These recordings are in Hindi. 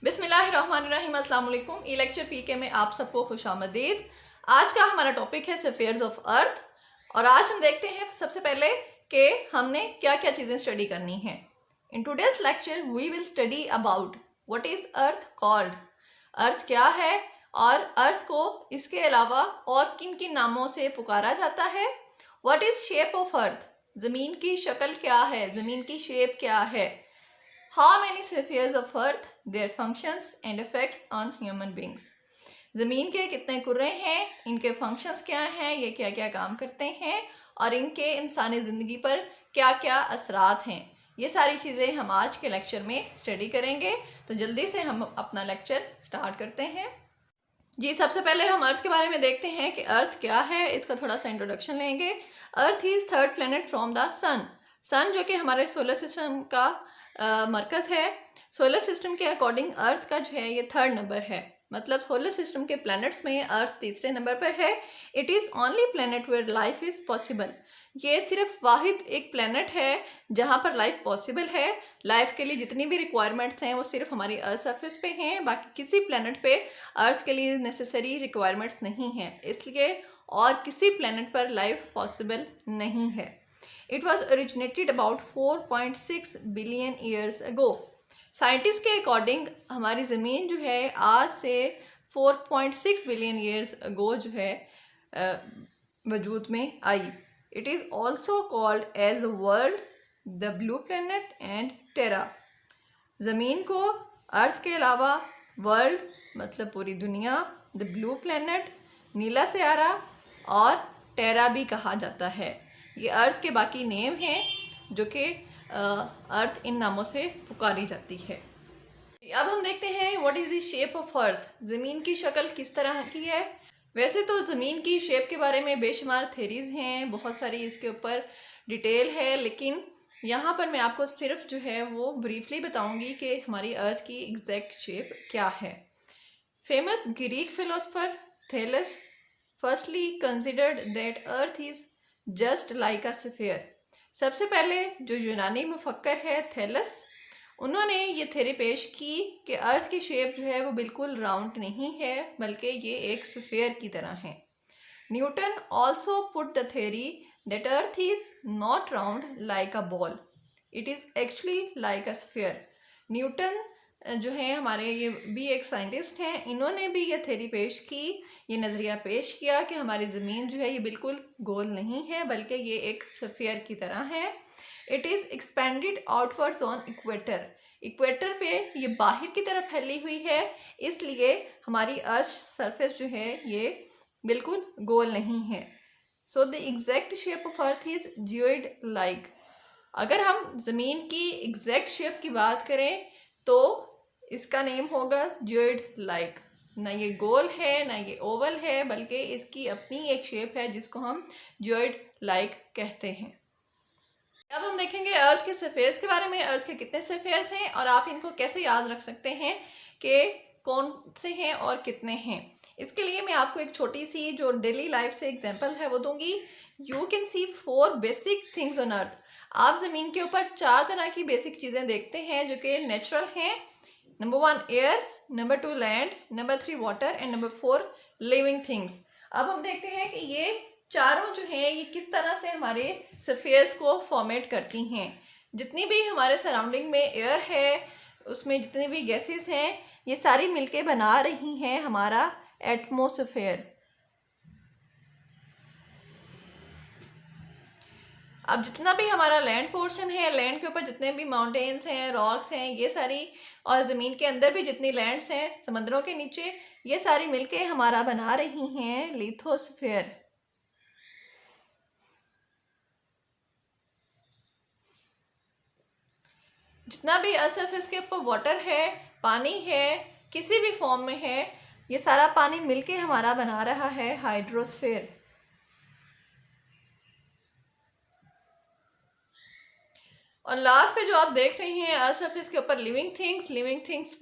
बिस्मिल्लाहिर्रहमानिर्रहीम, अस्सलाम वालेकुम। ई लेक्चर पीके में आप सबको खुशामदीद। आज का हमारा टॉपिक है स्फीयर्स ऑफ अर्थ और आज हम देखते हैं सबसे पहले कि हमने क्या क्या चीज़ें स्टडी करनी हैं। In today's lecture we will study about what is earth called, earth क्या है और अर्थ को इसके अलावा और किन किन नामों से पुकारा जाता है। What is shape of earth, ज़मीन की शक्ल क्या है, ज़मीन की शेप क्या है। How many spheres of Earth, their functions and effects on human beings. ज़मीन के कितने कुर्रे हैं, इनके फंक्शंस क्या हैं, ये क्या क्या काम करते हैं और इनके इंसानी ज़िंदगी पर क्या क्या असरात हैं, ये सारी चीज़ें हम आज के लेक्चर में स्टडी करेंगे। तो जल्दी से हम अपना लेक्चर स्टार्ट करते हैं। जी, सबसे पहले हम अर्थ के बारे में देखते हैं कि अर्थ क्या है, इसका थोड़ा सा इंट्रोडक्शन लेंगे। Earth is third planet from the sun. Sun जो कि हमारे सोलर सिस्टम का मरकज़ है। सोलर सिस्टम के अकॉर्डिंग अर्थ का जो है ये थर्ड नंबर है, मतलब सोलर सिस्टम के प्लैनेट्स में अर्थ तीसरे नंबर पर है। It is only planet where life is possible. ये सिर्फ वाहिद एक प्लैनेट है जहाँ पर लाइफ पॉसिबल है। लाइफ के लिए जितनी भी रिक्वायरमेंट्स हैं वो सिर्फ हमारी अर्थ सरफेस पे हैं, बाकी किसी प्लैनेट पे अर्थ के लिए नेसेसरी रिक्वायरमेंट्स नहीं हैं, इसलिए और किसी प्लैनेट पर लाइफ पॉसिबल नहीं है। It was originated about 4.6 billion years ago. Scientist के अकॉर्डिंग हमारी ज़मीन जो है आज से 4.6 बिलियन ईयर्स अगो जो है वजूद में आई। It is also called as world, the blue planet and terra. ज़मीन को अर्थ के अलावा वर्ल्ड मतलब पूरी दुनिया, द ब्लू प्लैनेट नीला सियारा और टेरा भी कहा जाता है। ये अर्थ के बाकी नेम हैं जो कि अर्थ इन नामों से पुकारी जाती है। अब हम देखते हैं what is the shape of earth, ज़मीन की शक्ल किस तरह की है। वैसे तो ज़मीन की शेप के बारे में बेशुमार थेरीज़ हैं, बहुत सारी इसके ऊपर डिटेल है, लेकिन यहाँ पर मैं आपको सिर्फ जो है वो ब्रीफली बताऊँगी कि हमारी अर्थ की एग्जैक्ट शेप क्या है। Famous Greek philosopher Thales firstly considered that earth is just like a sphere. सबसे पहले जो यूनानी मुफक्कर है थेलस, उन्होंने ये थ्योरी पेश की कि अर्थ की शेप जो है वो बिल्कुल राउंड नहीं है बल्कि ये एक स्फीयर की तरह है। Newton also put the theory that earth is not round like a ball, it is actually like a sphere. Newton जो है हमारे ये भी एक साइंटिस्ट हैं, इन्होंने भी ये थ्योरी पेश की, ये नज़रिया पेश किया कि हमारी ज़मीन जो है ये बिल्कुल गोल नहीं है बल्कि ये एक स्फीयर की तरह है। It is expanded outwards on equator, equator पे ये बाहर की तरफ फैली हुई है, इसलिए हमारी अर्थ सरफेस जो है ये बिल्कुल गोल नहीं है। So the exact shape of earth is geoid like. अगर हम ज़मीन की एग्जैक्ट शेप की बात करें तो इसका नेम होगा जियोइड लाइक। ना ये गोल है ना ये ओवल है, बल्कि इसकी अपनी एक शेप है जिसको हम जियोइड लाइक कहते हैं। अब हम देखेंगे अर्थ के स्फीयर्स के बारे में, अर्थ के कितने स्फीयर्स हैं और आप इनको कैसे याद रख सकते हैं कि कौन से हैं और कितने हैं। इसके लिए मैं आपको एक छोटी सी जो डेली लाइफ से एग्जांपल है वो दूंगी। You can see 4 basic things on अर्थ। आप ज़मीन के ऊपर 4 तरह की बेसिक चीज़ें देखते हैं जो कि नेचुरल हैं। Number 1 air, number 2 land, number 3 water and number 4 living things. अब हम देखते हैं कि ये चारों जो हैं ये किस तरह से हमारे स्फीयर्स को फॉर्मेट करती हैं। जितनी भी हमारे सराउंडिंग में एयर है, उसमें जितनी भी गैसेस हैं, ये सारी मिलके बना रही हैं हमारा एटमॉस्फेयर। अब जितना भी हमारा लैंड पोर्शन है, लैंड के ऊपर जितने भी माउंटेन्स हैं, रॉक्स हैं, ये सारी, और ज़मीन के अंदर भी जितनी लैंड्स हैं समंदरों के नीचे, ये सारी मिलके हमारा बना रही हैं लिथोस्फीयर। जितना भी सरफेस के ऊपर वाटर है, पानी है, किसी भी फॉर्म में है, ये सारा पानी मिलके हमारा बना रहा है हाइड्रोस्फीयर। और लास्ट पे जो आप देख रहे हैं अर्थ सरफेस के ऊपर लिविंग थिंग्स, लिविंग थिंग्स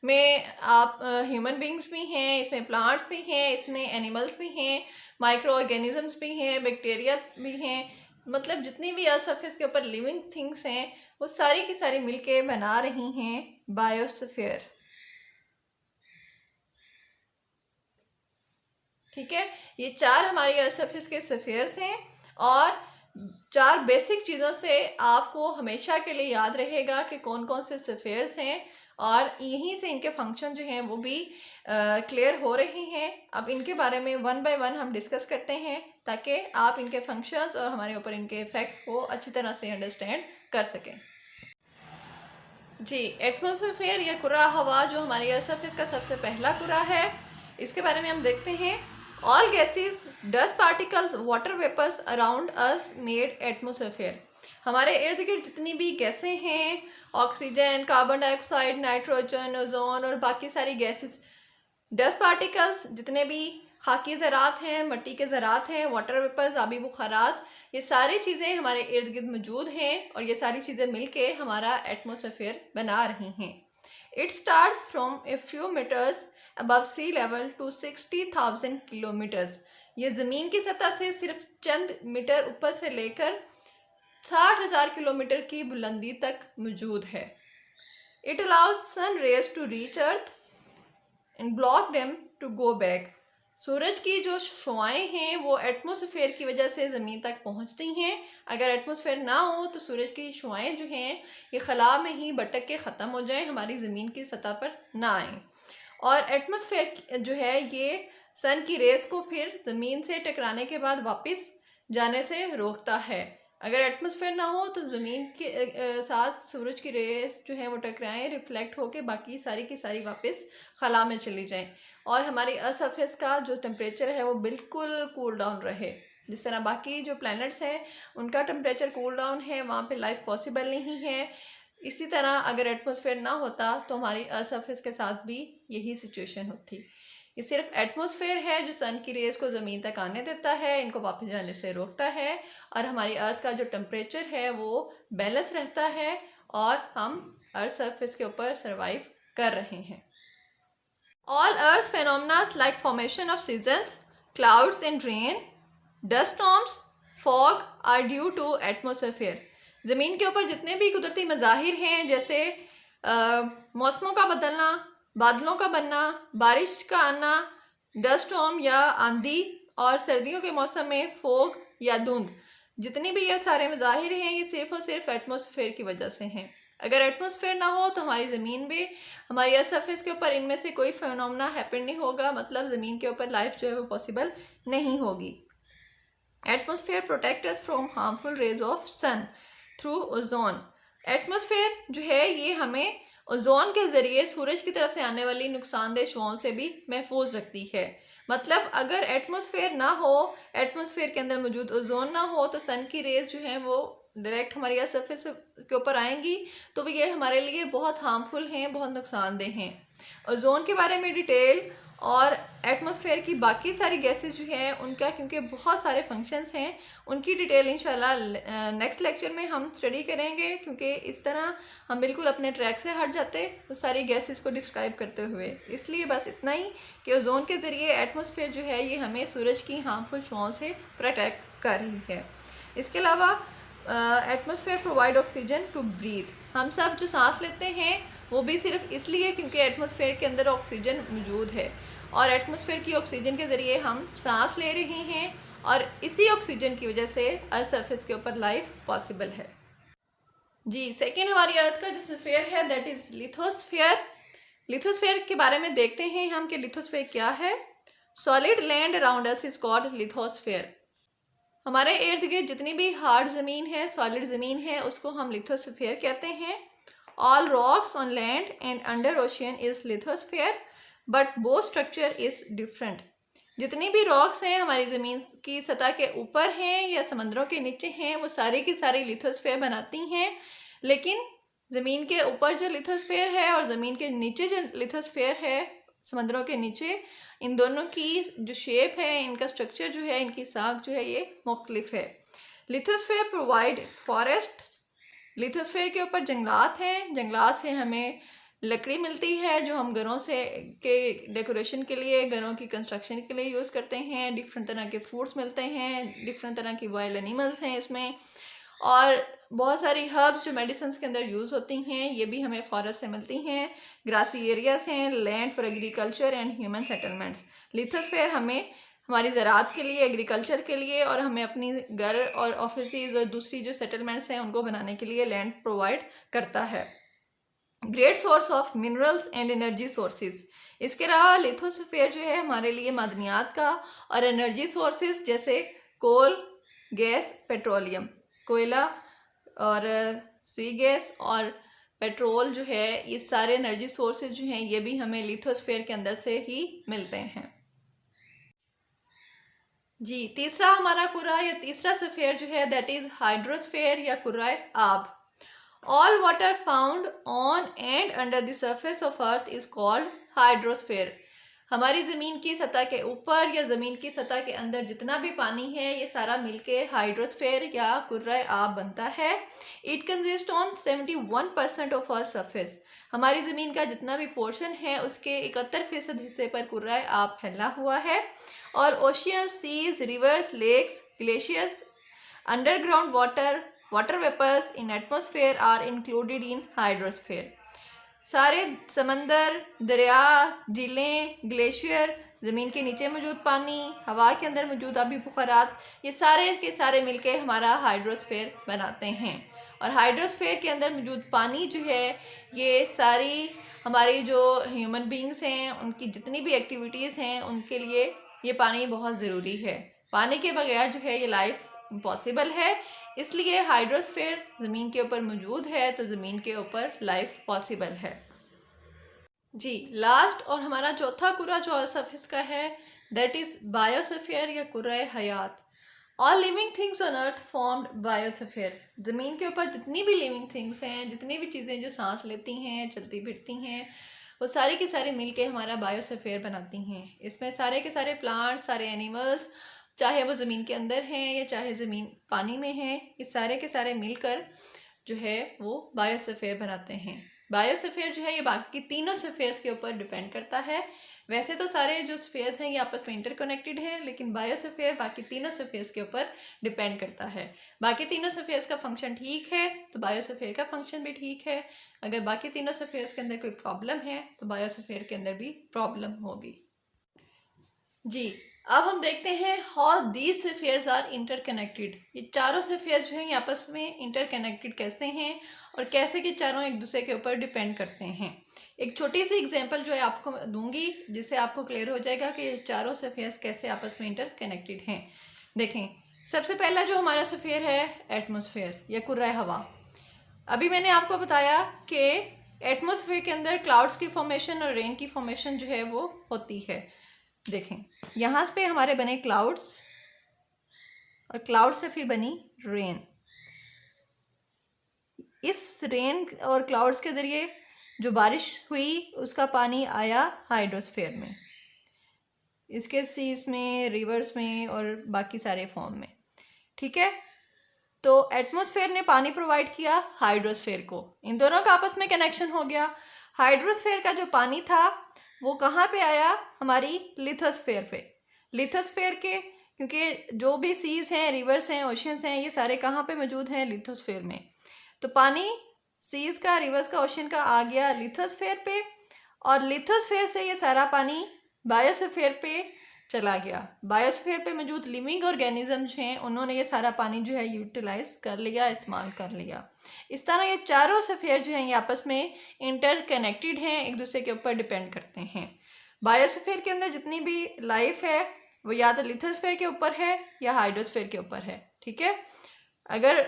में आप ह्यूमन बींग्स भी हैं, इसमें प्लांट्स भी हैं, इसमें एनिमल्स भी हैं, माइक्रो ऑर्गेनिजम्स भी हैं, बैक्टीरियाज भी हैं, मतलब जितनी भी अर्थ सरफेस के ऊपर लिविंग थिंग्स हैं वो सारी की सारी मिलके बना रही हैं बायोस्फीयर। ठीक है, ये 4 हमारी अर्थ सरफेस के स्फीयर्स हैं और 4 बेसिक चीज़ों से आपको हमेशा के लिए याद रहेगा कि कौन कौन से स्फीयर्स हैं और यहीं से इनके फंक्शन जो हैं वो भी क्लियर हो रहे हैं। अब इनके बारे में वन बाय वन हम डिस्कस करते हैं ताकि आप इनके फंक्शंस और हमारे ऊपर इनके इफ़ेक्ट्स को अच्छी तरह से अंडरस्टैंड कर सकें। जी, एटमॉस्फेयर या कुर्रा हवा जो हमारी अर्थ सरफेस का सबसे पहला कुर्रा है, इसके बारे में हम देखते हैं। All gases, dust particles, water vapours around us made atmosphere. हमारे इर्द गिर्द जितनी भी गैसें हैं, oxygen, carbon dioxide, nitrogen, ozone और बाकी सारी गैसेस, डस्ट पार्टिकल्स, जितने भी खाकी ज़रात हैं, मिट्टी के ज़रात हैं, वाटर वेपर्स, आबी बुखारात, ये सारी चीज़ें हमारे इर्द गिर्द मौजूद हैं और ये सारी चीज़ें मिलके हमारा एटमॉस्फेयर बना रही हैं। It starts from a few metres above sea level to 60,000 kilometres. ये ज़मीन की सतह से सिर्फ चंद मीटर ऊपर से लेकर 60,000 किलोमीटर की बुलंदी तक मौजूद है। It allows sun rays to reach earth and block them to go back. सूरज की जो शुआएं हैं वो एटमॉस्फेयर की वजह से ज़मीन तक पहुंचती हैं। अगर एटमॉस्फेयर ना हो तो सूरज की शुआएं जो हैं ये खला में ही भटक के ख़त्म हो जाएं, हमारी ज़मीन की सतह पर ना आएँ। और एटमॉस्फेयर जो है ये सन की रेस को फिर ज़मीन से टकराने के बाद वापस जाने से रोकता है। अगर एटमॉस्फेयर ना हो तो ज़मीन के साथ सूरज की रेस जो है वो टकराएं, रिफ्लेक्ट होके बाकी सारी की सारी वापस खला में चली जाएं और हमारी अर्थ सरफेस का जो टेम्परेचर है वो बिल्कुल कूल डाउन रहे। जिस तरह बाकी जो प्लैनेट्स हैं उनका टेम्परेचर कूल डाउन है, वहाँ पे लाइफ पॉसिबल नहीं है। इसी तरह अगर एटमॉस्फेयर ना होता तो हमारी अर्थ सरफेस के साथ भी यही सिचुएशन होती। ये सिर्फ एटमॉस्फेयर है जो सन की रेज़ को ज़मीन तक आने देता है, इनको वापस जाने से रोकता है और हमारी अर्थ का जो टेम्परेचर है वो बैलेंस रहता है और हम अर्थ सरफेस के ऊपर सर्वाइव कर रहे हैं। All earth phenomenas like formation of seasons, clouds and rain, dust storms, fog are due to atmosphere. ज़मीन के ऊपर जितने भी कुदरती मज़ाहिर हैं जैसे मौसमों का बदलना, बादलों का बनना, बारिश का आना, डस्ट स्टॉर्म या आंधी और सर्दियों के मौसम में फोग या धुंध, जितनी भी ये सारे मज़ाहिर हैं ये सिर्फ़ और सिर्फ एटमॉस्फेयर की वजह से हैं। अगर एटमॉस्फेयर ना हो तो हमारी ज़मीन भी, हमारी अर्थ सरफेस के ऊपर इनमें से कोई फिनोमेना हैपन नहीं होगा, मतलब ज़मीन के ऊपर लाइफ जो है वो पॉसिबल नहीं होगी। Atmosphere protect us from harmful rays of sun through ozone. Atmosphere जो है ये हमें ओजोन के ज़रिए सूरज की तरफ से आने वाली नुकसानदेह शुआओं से भी महफूज रखती है। मतलब अगर एटमॉस्फेयर ना हो, एटमॉस्फेयर के अंदर मौजूद ओजोन ना हो तो सन की रेज जो हैं वो डायरेक्ट हमारी अर्थ सरफेस के ऊपर आएंगी तो ये हमारे लिए बहुत हार्मफुल हैं, बहुत नुकसानदेह हैं। ओजोन के बारे में डिटेल और एटमॉस्फेयर की बाकी सारी गैसेस जो हैं उनका क्योंकि बहुत सारे फंक्शंस हैं, उनकी डिटेल इंशाल्लाह नेक्स्ट लेक्चर में हम स्टडी करेंगे, क्योंकि इस तरह हम बिल्कुल अपने ट्रैक से हट जाते तो सारी गैसेस को डिस्क्राइब करते हुए। इसलिए बस इतना ही कि ओजोन के ज़रिए एटमॉस्फेयर जो है ये हमें सूरज की हार्मफुल शुआओं से प्रोटेक्ट कर रही है। इसके अलावा atmosphere provide oxygen to breathe. हम सब जो सांस लेते हैं वो भी सिर्फ इसलिए क्योंकि एटमॉस्फेयर के अंदर ऑक्सीजन मौजूद है और एटमॉस्फेयर की ऑक्सीजन के ज़रिए हम सांस ले रहे हैं और इसी ऑक्सीजन की वजह से अर्थ सरफेस के ऊपर लाइफ पॉसिबल है। जी, सेकेंड हमारी अर्थ का जो स्फीयर है दैट इज़ लिथोस्फीयर। लिथोस्फीयर के बारे में देखते हैं हम कि लिथोस्फीयर क्या है। Solid land around us is called lithosphere. हमारे इर्द गिर्द जितनी भी हार्ड ज़मीन है, सॉलिड ज़मीन है, उसको हम लिथोस्फीयर कहते हैं। All rocks on land and under ocean is lithosphere but both structure is different. जितनी भी रॉक्स हैं हमारी ज़मीन की सतह के ऊपर हैं या समंदरों के नीचे हैं वो सारी की सारी लिथोस्फीयर बनाती हैं, लेकिन ज़मीन के ऊपर जो लिथोस्फीयर है और ज़मीन के नीचे जो लिथोस्फीयर है समंदरों के नीचे, इन दोनों की जो शेप है, इनका स्ट्रक्चर जो है, इनकी साख जो है ये मुख्तलिफ है। Lithosphere provide forest. लिथोस्फीयर के ऊपर जंगलात हैं, जंगलात से हमें लकड़ी मिलती है जो हम घरों से के डेकोरेशन के लिए, घरों की कंस्ट्रक्शन के लिए यूज़ करते हैं। डिफरेंट तरह के फ्रूट्स मिलते हैं, डिफरेंट तरह की वाइल्ड एनिमल्स हैं इसमें, और बहुत सारी हर्ब्स जो मेडिसिन के अंदर यूज़ होती हैं ये भी हमें फॉरेस्ट से मिलती हैं। ग्रासी एरियाज हैं, land for agriculture and human settlements. Lithosphere हमें हमारी ज़राअत के लिए, एग्रीकल्चर के लिए, और हमें अपनी घर और ऑफिसेज और दूसरी जो सेटलमेंट्स हैं उनको बनाने के लिए लैंड प्रोवाइड करता है। Great source of minerals and energy sources. इसके अलावा लिथोस्फीयर जो है हमारे लिए मादनियात का और एनर्जी सोर्सेज जैसे कोल, गैस, पेट्रोलियम, कोयला और सी गैस और पेट्रोल जो है, ये सारे एनर्जी सोर्सेज जो हैं ये भी हमें लिथोस्फीयर के अंदर से ही मिलते हैं। जी, तीसरा हमारा कुरा या तीसरा स्फीयर जो है दैट इज हाइड्रोस्फीयर या कुर्राए आब। All water found on and under the surface of earth is called hydrosphere. हमारी ज़मीन की सतह के ऊपर या ज़मीन की सतह के अंदर जितना भी पानी है ये सारा मिलके हाइड्रोस्फीयर या कुर्राए आब बनता है। It consist on 71% of earth surface. हमारी ज़मीन का जितना भी पोर्शन है उसके 71% हिस्से पर कुर्राए आब फैला हुआ है। और ocean, seas, rivers, lakes, glaciers, underground water vapours in atmosphere are included in hydrosphere. सारे समंदर, दरिया, झीलें, ग्लेशियर, ज़मीन के नीचे मौजूद पानी, हवा के अंदर मौजूद आबी बुखारात, ये सारे के सारे मिलके हमारा हाइड्रोस्फीयर बनाते हैं। और हाइड्रोस्फीयर के अंदर मौजूद पानी जो है ये सारी हमारी जो ह्यूमन बींग्स हैं उनकी जितनी भी एक्टिविटीज़ हैं उनके लिए ये पानी बहुत ज़रूरी है। पानी के बगैर जो है ये लाइफ इम्पॉसिबल है, इसलिए हाइड्रोस्फीयर ज़मीन के ऊपर मौजूद है तो ज़मीन के ऊपर लाइफ पॉसिबल है। जी, लास्ट और हमारा चौथा कुरा जो अर्थ सरफेस का है दैट इज़ बायोस्फीयर या कुर्राए हयात। All living things on earth formed biosphere. ज़मीन के ऊपर जितनी भी लिविंग थिंग्स हैं, जितनी भी चीज़ें जो सांस लेती हैं, चलती फिरती हैं, वो सारी की सारी मिलके हमारा बायोस्फीयर बनाती हैं। इसमें सारे के सारे प्लांट्स, सारे एनिमल्स, चाहे वो ज़मीन के अंदर हैं या चाहे ज़मीन पानी में हैं, ये सारे के सारे मिलकर जो है वो बायोस्फीयर बनाते हैं। बायोस्फीयर जो है ये बाकी तीनों स्फीयर्स के ऊपर डिपेंड करता है। वैसे तो सारे जो स्फीयर्स हैं ये आपस में इंटरकनेक्टेड हैं, लेकिन बायोस्फीयर बाकी तीनों स्फीयर्स के ऊपर डिपेंड करता है। बाकी तीनों स्फीयर्स का फंक्शन ठीक है तो बायोस्फीयर का फंक्शन भी ठीक है। अगर बाकी तीनों स्फीयर्स के अंदर कोई प्रॉब्लम है तो बायोस्फीयर के अंदर भी प्रॉब्लम होगी। जी, अब हम देखते हैं how these spheres are interconnected. ये चारों स्फीयर जो हैं ये आपस में इंटरकनेक्टेड कैसे हैं और कैसे कि चारों एक दूसरे के ऊपर डिपेंड करते हैं। एक छोटी सी एग्जांपल जो है आपको दूंगी जिससे आपको क्लियर हो जाएगा कि ये चारों स्फीयर्स कैसे आपस में इंटरकनेक्टेड हैं। देखें, सबसे पहला जो हमारा स्फीयर है एटमॉस्फेयर या कुर्राए हवा। अभी मैंने आपको बताया कि एटमॉस्फेयर के अंदर क्लाउड्स की फॉर्मेशन और रेन की फॉर्मेशन जो है वो होती है। देखें, यहाँ पे हमारे बने क्लाउड्स और क्लाउड से फिर बनी रेन। इस रेन और क्लाउड्स के ज़रिए जो बारिश हुई उसका पानी आया हाइड्रोस्फीयर में, इसके सीज में, रिवर्स में और बाकी सारे फॉर्म में। ठीक है, तो एटमॉस्फेयर ने पानी प्रोवाइड किया हाइड्रोस्फीयर को, इन दोनों का आपस में कनेक्शन हो गया। हाइड्रोस्फीयर का जो पानी था वो कहाँ पे आया, हमारी लिथोस्फीयर पे। लिथोस्फीयर के, क्योंकि जो भी सीज हैं, रिवर्स हैं, ओशियंस हैं, ये सारे कहाँ पे मौजूद हैं, लिथोस्फीयर में। तो पानी सीज का, रिवर्स का, ओशियन का आ गया लिथोस्फीयर पे और लिथोस्फीयर से ये सारा पानी बायोस्फीयर पे चला गया। बायोस्फीयर पे मौजूद लिविंग ऑर्गेनिजम्स हैं उन्होंने ये सारा पानी जो है यूटिलाइज कर लिया, इस्तेमाल कर लिया। इस तरह ये चारों स्फीयर जो हैं ये आपस में इंटरकनेक्टेड हैं, एक दूसरे के ऊपर डिपेंड करते हैं। बायोस्फीयर के अंदर जितनी भी लाइफ है वो या तो लिथोस्फीयर के ऊपर है या हाइड्रोस्फीयर के ऊपर है। ठीक है, अगर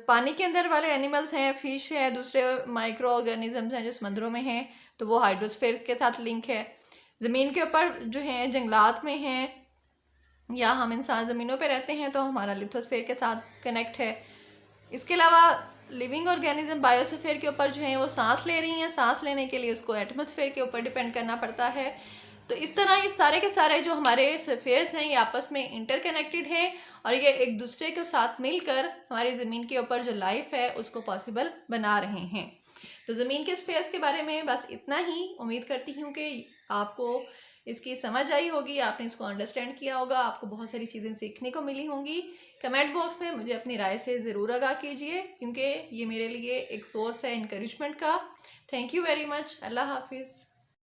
पानी के अंदर वाले एनिमल्स हैं, फिश है, दूसरे माइक्रो ऑर्गेनिजम्स हैं जो समुद्रों में हैं, तो वो हाइड्रोस्फीयर के साथ लिंक है। ज़मीन के ऊपर जो हैं, जंगलात में हैं या हम इंसान ज़मीनों पे रहते हैं तो हमारा लिथोस्फीयर के साथ कनेक्ट है। इसके अलावा लिविंग ऑर्गेनिज्म बायोस्फीयर के ऊपर जो है वो सांस ले रही हैं, सांस लेने के लिए उसको एटमॉस्फेयर के ऊपर डिपेंड करना पड़ता है। तो इस तरह ये सारे के सारे जो हमारे स्फीयर्स हैं ये आपस में इंटरकनेक्टेड हैं और ये एक दूसरे के साथ मिलकर हमारी ज़मीन के ऊपर जो लाइफ है उसको पॉसिबल बना रहे हैं। तो ज़मीन के स्फीयर्स के बारे में बस इतना ही। उम्मीद करती हूँ कि आपको इसकी समझ आई होगी, आपने इसको अंडरस्टैंड किया होगा, आपको बहुत सारी चीज़ें सीखने को मिली होंगी। कमेंट बॉक्स में मुझे अपनी राय से ज़रूर आगाह कीजिए क्योंकि ये मेरे लिए एक सोर्स है इनकरेजमेंट का। Thank you very much. अल्लाह हाफिज़।